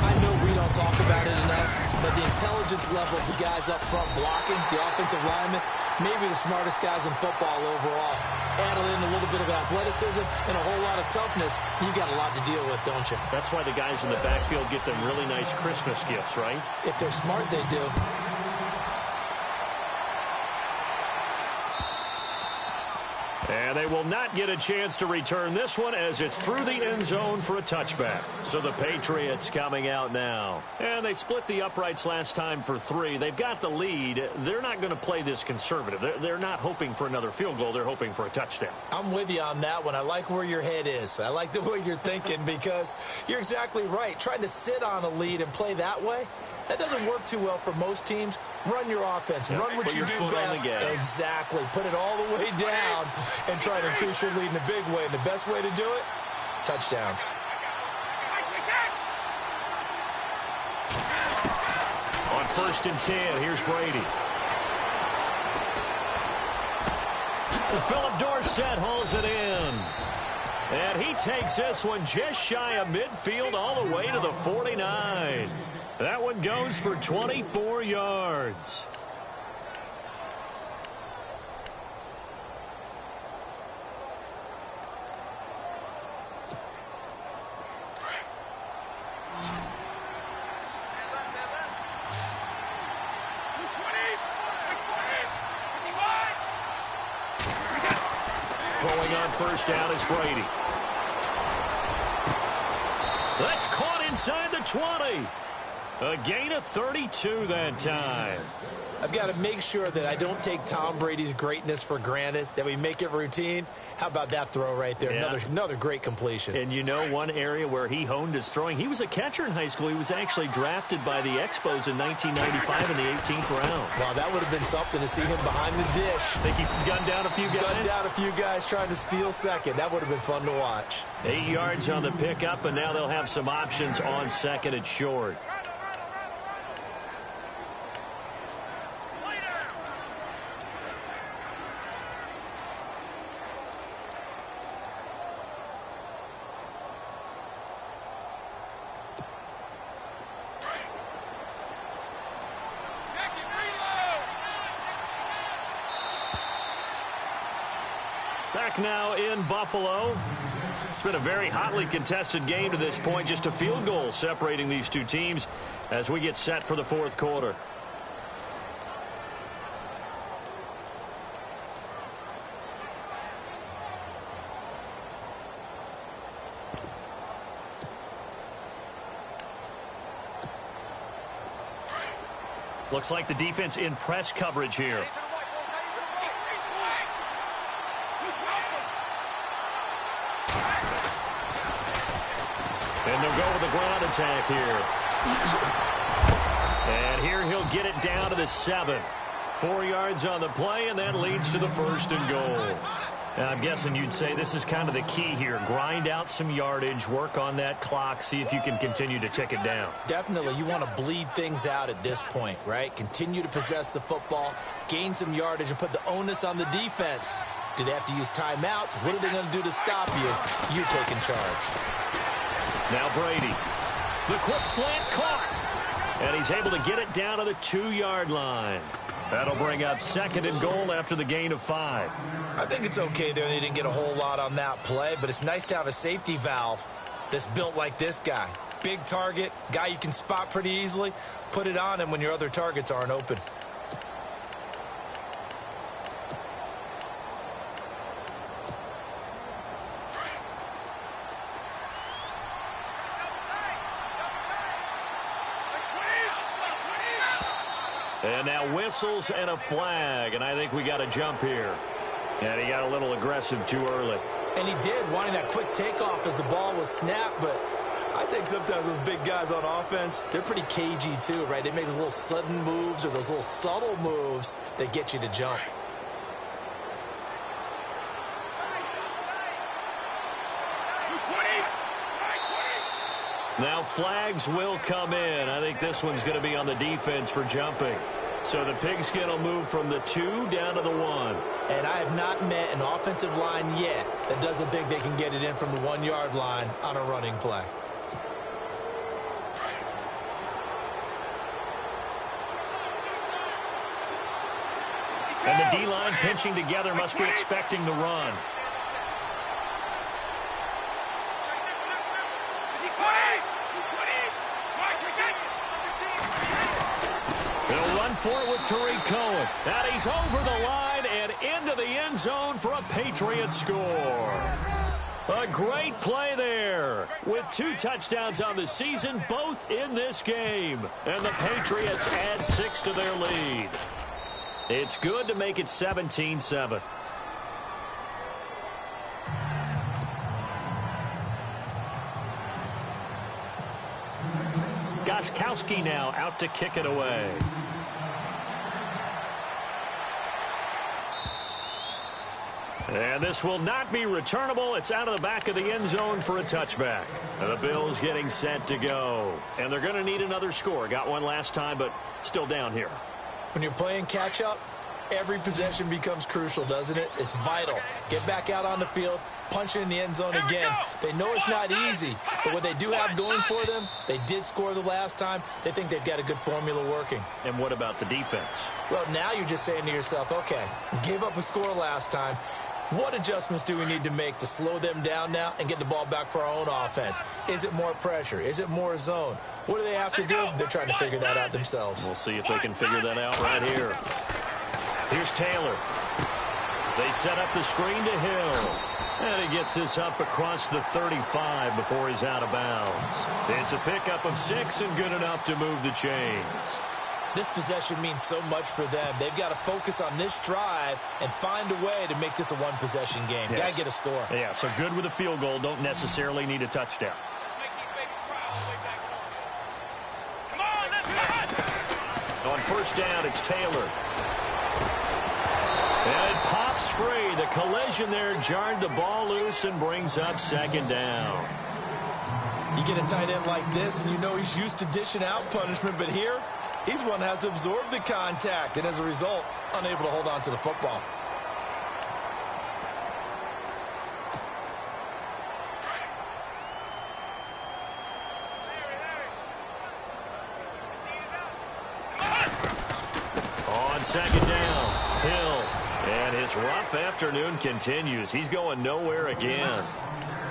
I know we don't talk about it enough, but the intelligence level of the guys up front blocking, the offensive linemen, maybe the smartest guys in football overall. Add in a little bit of athleticism and a whole lot of toughness, you got a lot to deal with, don't you? That's why the guys in the backfield get them really nice Christmas gifts, right? If they're smart, they do. And they will not get a chance to return this one as it's through the end zone for a touchback. So the Patriots coming out now. And they split the uprights last time for 3. They've got the lead. They're not going to play this conservative. They're not hoping for another field goal. They're hoping for a touchdown. I'm with you on that one. I like where your head is. I like the way you're thinking because you're exactly right. Trying to sit on a lead and play that way, that doesn't work too well for most teams. Run your offense. Yep. Run what you do best. Exactly. Put it all the way down and try to increase your lead in a big way. And the best way to do it, touchdowns. On 1st and 10, here's Brady. Philip Dorsett hauls it in. And he takes this one just shy of midfield all the way to the 49. That one goes for 24 yards. Throwing on 1st down is Brady. That's caught inside the 20. A gain of 32 that time. I've got to make sure that I don't take Tom Brady's greatness for granted, that we make it routine. How about that throw right there? Yeah. Another great completion. And you know one area where he honed his throwing, he was a catcher in high school. He was actually drafted by the Expos in 1995 in the 18th round. Wow, that would have been something to see him behind the dish. Think he gunned down a few guys? Gunned down a few guys trying to steal second. That would have been fun to watch. 8 yards on the pickup, and now they'll have some options on 2nd and short. Back now in Buffalo. It's been a very hotly contested game to this point. Just a field goal separating these two teams as we get set for the 4th quarter. Looks like the defense in press coverage here. And they'll go with the ground attack here. And here he'll get it down to the 7. 4 yards on the play, and that leads to the 1st and goal. And I'm guessing you'd say this is kind of the key here. Grind out some yardage, work on that clock, see if you can continue to tick it down. Definitely. You want to bleed things out at this point, right? Continue to possess the football, gain some yardage, and put the onus on the defense. Do they have to use timeouts? What are they going to do to stop you? You're taking charge. Now Brady. The quick slant caught. And he's able to get it down to the 2-yard line. That'll bring up 2nd and goal after the gain of 5. I think it's okay there. They didn't get a whole lot on that play, but it's nice to have a safety valve that's built like this guy. Big target, guy you can spot pretty easily. Put it on him when your other targets aren't open. And now whistles and a flag, and I think we got a jump here. And he got a little aggressive too early. And he did, wanting that quick takeoff as the ball was snapped, but I think sometimes those big guys on offense, they're pretty cagey too, right? They make those little sudden moves or those little subtle moves that get you to jump. Now flags will come in. I think this one's going to be on the defense for jumping. So the pigskin will move from the 2 down to the 1. And I have not met an offensive line yet that doesn't think they can get it in from the 1-yard line on a running play. And the D-line pinching together must be expecting the run. They'll run Going for it with Tariq Cohen. And he's over the line and into the end zone for a Patriot score. A great play there with 2 touchdowns on the season, both in this game. And the Patriots add 6 to their lead. It's good to make it 17-7. Gostkowski now out to kick it away. And this will not be returnable. It's out of the back of the end zone for a touchback. And the Bills getting set to go. And they're going to need another score. Got one last time, but still down here. When you're playing catch-up, every possession becomes crucial, doesn't it? It's vital. Get back out on the field, punch it in the end zone again. They know it's not easy, but what they do have going for them, they did score the last time. They think they've got a good formula working. And what about the defense? Well, now you're just saying to yourself, okay, we gave up a score last time. What adjustments do we need to make to slow them down now and get the ball back for our own offense? Is it more pressure? Is it more zone? What do they have to do? They're trying to figure that out themselves. We'll see if they can figure that out right here. Here's Taylor. They set up the screen to Hill. And he gets this up across the 35 before he's out of bounds. It's a pickup of 6 and good enough to move the chains. This possession means so much for them. They've got to focus on this drive and find a way to make this a one-possession game. Yes. Got to get a score. Yeah, so good with a field goal. Don't necessarily need a touchdown. On first down, it's Taylor. And it pops free. The collision there jarred the ball loose and brings up second down. You get a tight end like this, and you know he's used to dishing out punishment, but here, he's one that has to absorb the contact, and as a result, unable to hold on to the football. On second down, Hill. And his rough afternoon continues. He's going nowhere again.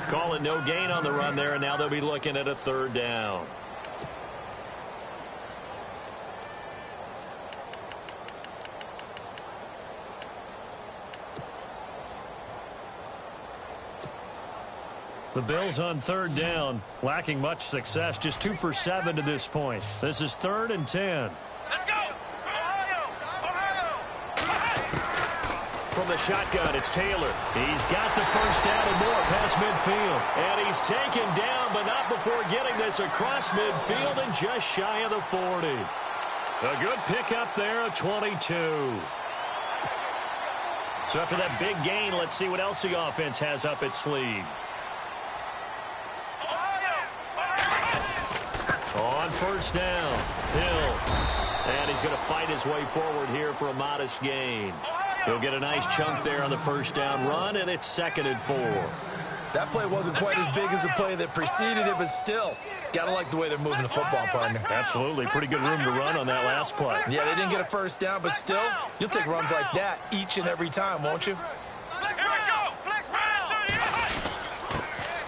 Call it no gain on the run there, and now they'll be looking at a third down. The Bills on third down, lacking much success, just 2 for 7 to this point. This is 3rd and 10. Let's go! Ohio! From the shotgun, it's Taylor. He's got the first down and more past midfield. And he's taken down, but not before getting this across midfield and just shy of the 40. A good pickup there, a 22. So after that big gain, let's see what else the offense has up its sleeve. On first down, Hill. And he's going to fight his way forward here for a modest gain. He'll get a nice chunk there on the first down run, and it's 2nd and 4. That play wasn't quite as big as the play that preceded it, but still, got to like the way they're moving the football, partner. Absolutely. Pretty good room to run on that last play. Yeah, they didn't get a first down, but still, you'll take runs like that each and every time, won't you? Here we go! Flex round!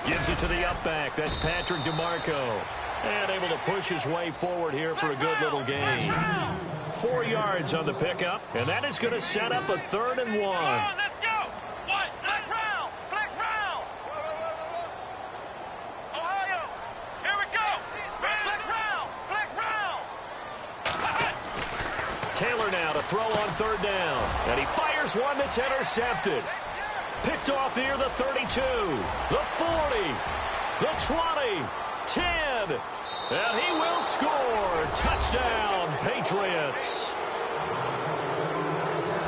Gives it to the up back. That's Patrick DeMarco. And able to push his way forward here for a good little gain. 4 yards on the pickup, and that is going to set up a 3rd and 1. Let's go! What? Flex round! Flex round! Ohio! Here we go! Flex round! Flex round! Taylor now to throw on 3rd down. And he fires one that's intercepted. Picked off near the 32, the 40, the 20, 10. And he will score. Touchdown, Patriots.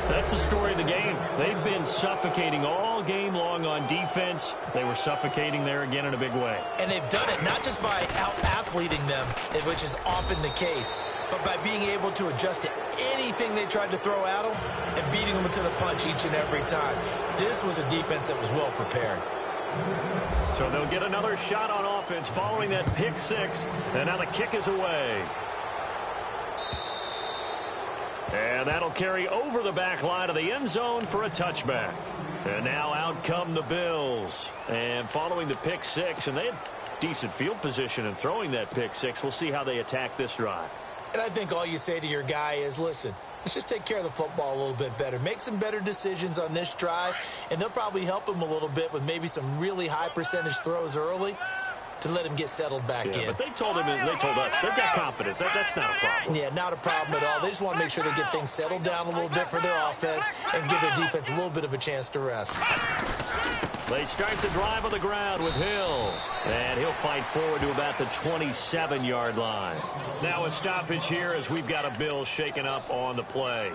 That's the story of the game. They've been suffocating all game long on defense. They were suffocating there again in a big way. And they've done it not just by out-athleting them, which is often the case, but by being able to adjust to anything they tried to throw at them and beating them to the punch each and every time. This was a defense that was well prepared. So they'll get another shot on offense following that pick 6. And now the kick is away. And that'll carry over the back line of the end zone for a touchback. And now out come the Bills. And following the pick 6, and they had decent field position in throwing that pick 6. We'll see how they attack this drive. And I think all you say to your guy is, listen, let's just take care of the football a little bit better. Make some better decisions on this drive, and they'll probably help him a little bit with maybe some really high percentage throws early to let him get settled back in. But they told us they've got confidence. That's not a problem. Yeah, not a problem at all. They just want to make sure they get things settled down a little bit for their offense and give their defense a little bit of a chance to rest. They start the drive on the ground with Hill. And he'll fight forward to about the 27-yard line. Now a stoppage here as we've got a Bill shaken up on the play.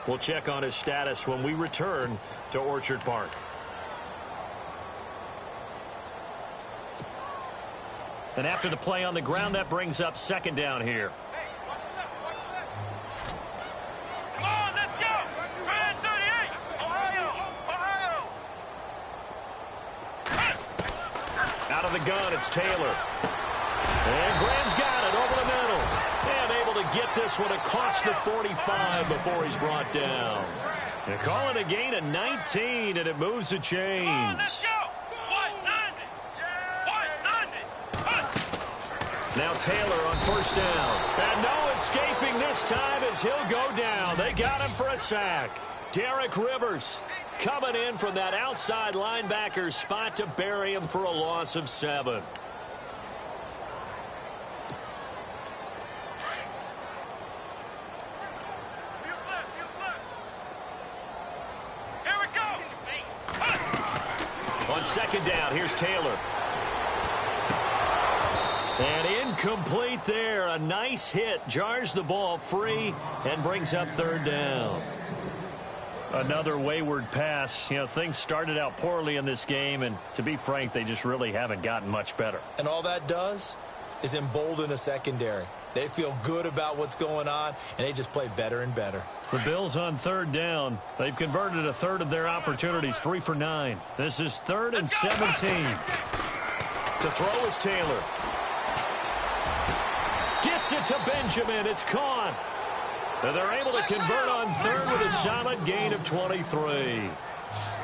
We'll check on his status when we return to Orchard Park. And after the play on the ground, that brings up second down here. Come on, let's go! Red 38! Ohio! Out of the gun, it's Taylor. And Graham's got it over the middle. And able to get this one across the 45 before he's brought down. They call it a gain of 19, and it moves the chains. Let's go! Now Taylor on first down. And no escaping this time as he'll go down. They got him for a sack. Derek Rivers coming in from that outside linebacker spot to bury him for a loss of 7. Here we go! On second down, here's Taylor. And incomplete there. A nice hit. Jars the ball free and brings up third down. Another wayward pass. You know, things started out poorly in this game, and to be frank, they just really haven't gotten much better. And all that does is embolden a secondary. They feel good about what's going on, and they just play better and better. The Bills on third down. They've converted a third of their opportunities, 3 for 9. This is 3rd and 17. To throw is Taylor. Gets it to Benjamin. It's caught. And they're able to convert on third with a solid gain of 23.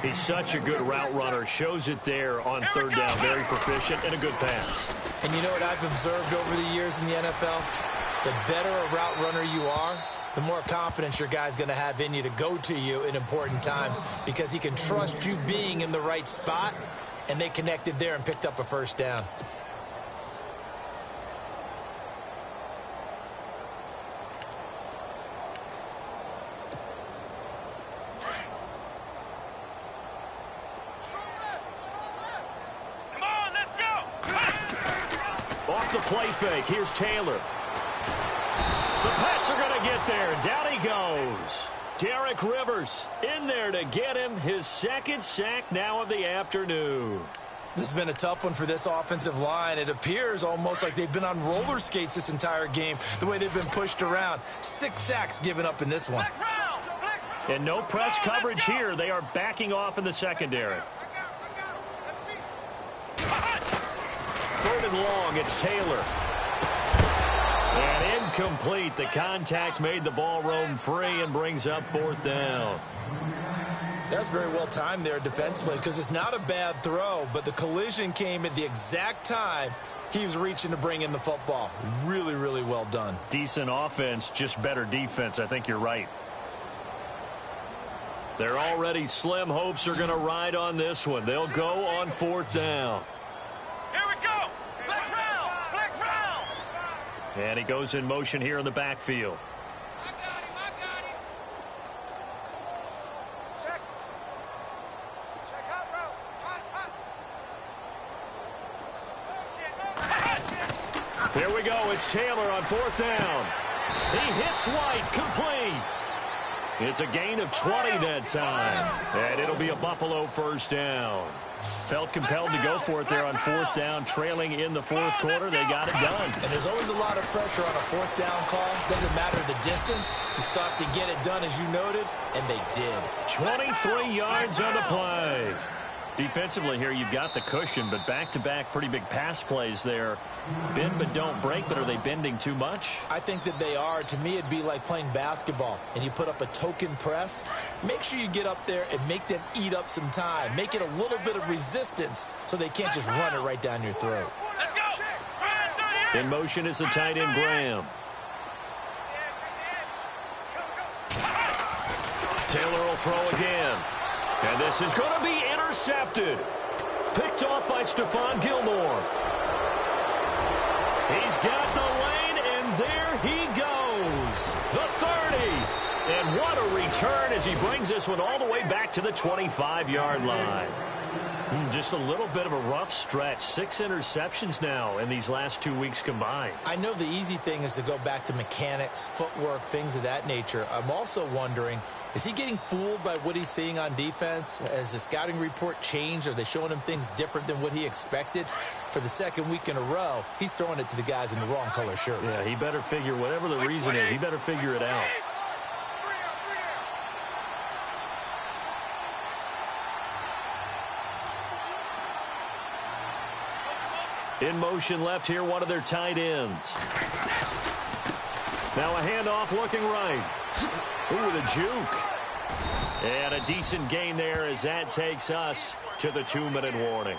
He's such a good route runner. Shows it there on third down. Very proficient and a good pass. And you know what I've observed over the years in the NFL? The better a route runner you are, the more confidence your guy's going to have in you to go to you in important times because he can trust you being in the right spot, and they connected there and picked up a first down. The play fake. Here's Taylor. The Pats are going to get there. Down he goes. Derek Rivers in there to get him his second sack now of the afternoon. This has been a tough one for this offensive line. It appears almost like they've been on roller skates this entire game, the way they've been pushed around. 6 sacks given up in this one. And no press coverage here. They are backing off in the secondary. 3rd and long, it's Taylor. And incomplete. The contact made the ball roam free and brings up 4th down. That's very well timed there defensively because it's not a bad throw, but the collision came at the exact time he was reaching to bring in the football. Really, really well done. Decent offense, just better defense. I think you're right. Their already slim hopes are going to ride on this one. They'll go on 4th down. And he goes in motion here in the backfield. I got him. Check. Check hot route. Hot. Here we go. It's Taylor on 4th down. He hits White. Complete. It's a gain of 20 that time. And it'll be a Buffalo first down. Felt compelled to go for it there on 4th down, trailing in the 4th quarter. They got it done. And there's always a lot of pressure on a 4th down call. Doesn't matter the distance. You stop to get it done, as you noted, and they did. 23 yards on the play. Defensively here, you've got the cushion, but back-to-back pretty big pass plays there. Bend but don't break, but are they bending too much? I think that they are. To me, it'd be like playing basketball, and you put up a token press. Make sure you get up there and make them eat up some time. Make it a little bit of resistance so they can't just run it right down your throat. Let's go. In motion is the tight end, Graham. Taylor will throw again. And this is going to be intercepted. Picked off by Stephon Gilmore. He's got the lane, and there he goes. The 30. And what a return as he brings this one all the way back to the 25-yard line. Just a little bit of a rough stretch. 6 interceptions now in these last 2 weeks combined. I know the easy thing is to go back to mechanics, footwork, things of that nature. I'm also wondering, is he getting fooled by what he's seeing on defense? Has the scouting report changed? Are they showing him things different than what he expected? For the second week in a row, he's throwing it to the guys in the wrong color shirts. Yeah, he better figure, whatever the reason is, he better figure it out. In motion left here, one of their tight ends. Now a handoff looking right. Ooh, the juke. And a decent gain there as that takes us to the 2-minute warning.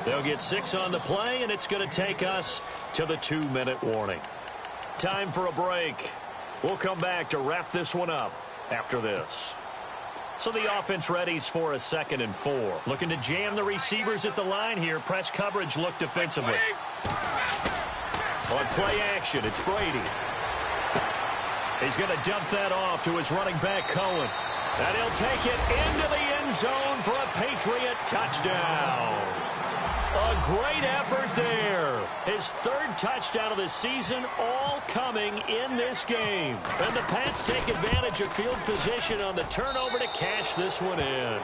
They'll get 6 on the play, and it's going to take us to the 2-minute warning. Time for a break. We'll come back to wrap this one up after this. So the offense readies for a 2nd and 4. Looking to jam the receivers at the line here. Press coverage look defensively. On play action, it's Brady. He's going to dump that off to his running back, Cohen. And he'll take it into the end zone for a Patriot touchdown. A great effort there. His 3rd touchdown of the season, all coming in this game. And the Pats take advantage of field position on the turnover to cash this one in.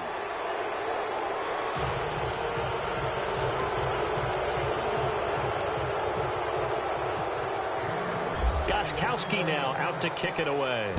Gostkowski now out to kick it away.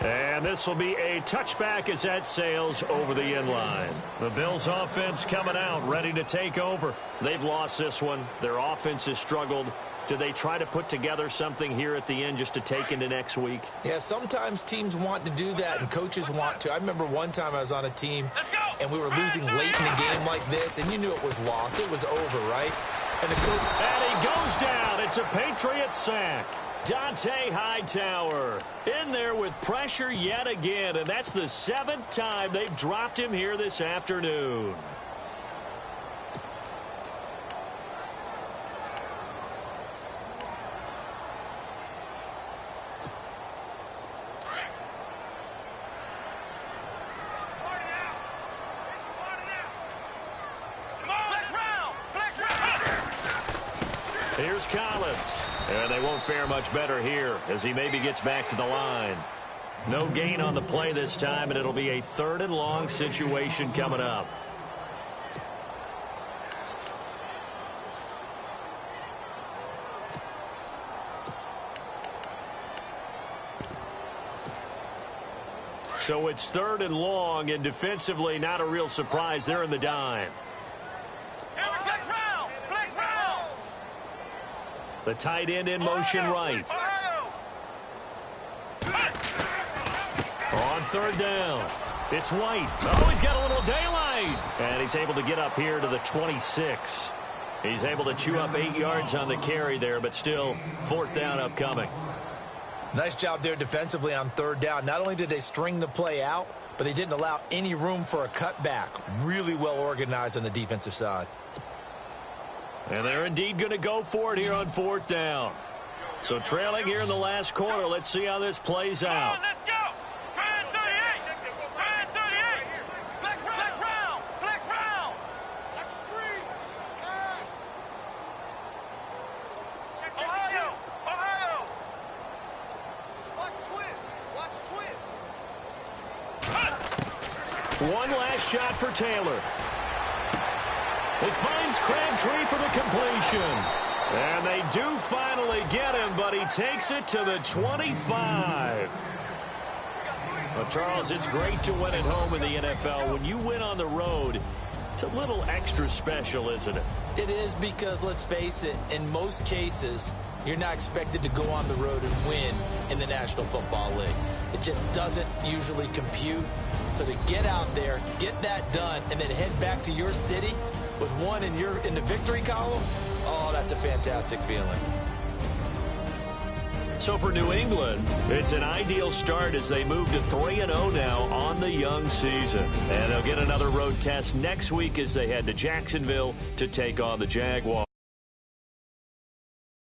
And this will be a touchback as that sails over the end line. The Bills offense coming out, ready to take over. They've lost this one. Their offense has struggled. Do they try to put together something here at the end just to take into next week? Yeah, sometimes teams want to do that and coaches want to. I remember one time I was on a team and we were losing late in a game like this, and you knew it was lost. It was over, right? And the coach... And he goes down. It's a Patriot sack. Dante Hightower in there with pressure yet again, and that's the 7th time they've dropped him here this afternoon. Here's Collins. And they won't fare much better here as he maybe gets back to the line. No gain on the play this time, and it'll be a 3rd and long situation coming up. So it's 3rd and long, and defensively not a real surprise. They're in the dime. The tight end in motion right. On 3rd down, it's White. Oh, he's got a little daylight. And he's able to get up here to the 26. He's able to chew up 8 yards on the carry there, but still 4th down upcoming. Nice job there defensively on 3rd down. Not only did they string the play out, but they didn't allow any room for a cutback. Really well organized on the defensive side. And they're indeed going to go for it here on 4th down. So trailing here in the last quarter. Let's see how this plays out. Let's go! Flex 38! Flex round! Flex round! Watch screen! Pass! Ohio! Ohio! Watch twist! One last shot for Taylor. It finds Crabtree for the completion. And they do finally get him, but he takes it to the 25. Well, Charles, it's great to win at home in the NFL. When you win on the road, it's a little extra special, isn't it? It is, because, let's face it, in most cases, you're not expected to go on the road and win in the National Football League. It just doesn't usually compute. So to get out there, get that done, and then head back to your city with one in the victory column, oh, that's a fantastic feeling. So for New England, it's an ideal start as they move to 3-0 now on the young season. And they'll get another road test next week as they head to Jacksonville to take on the Jaguars.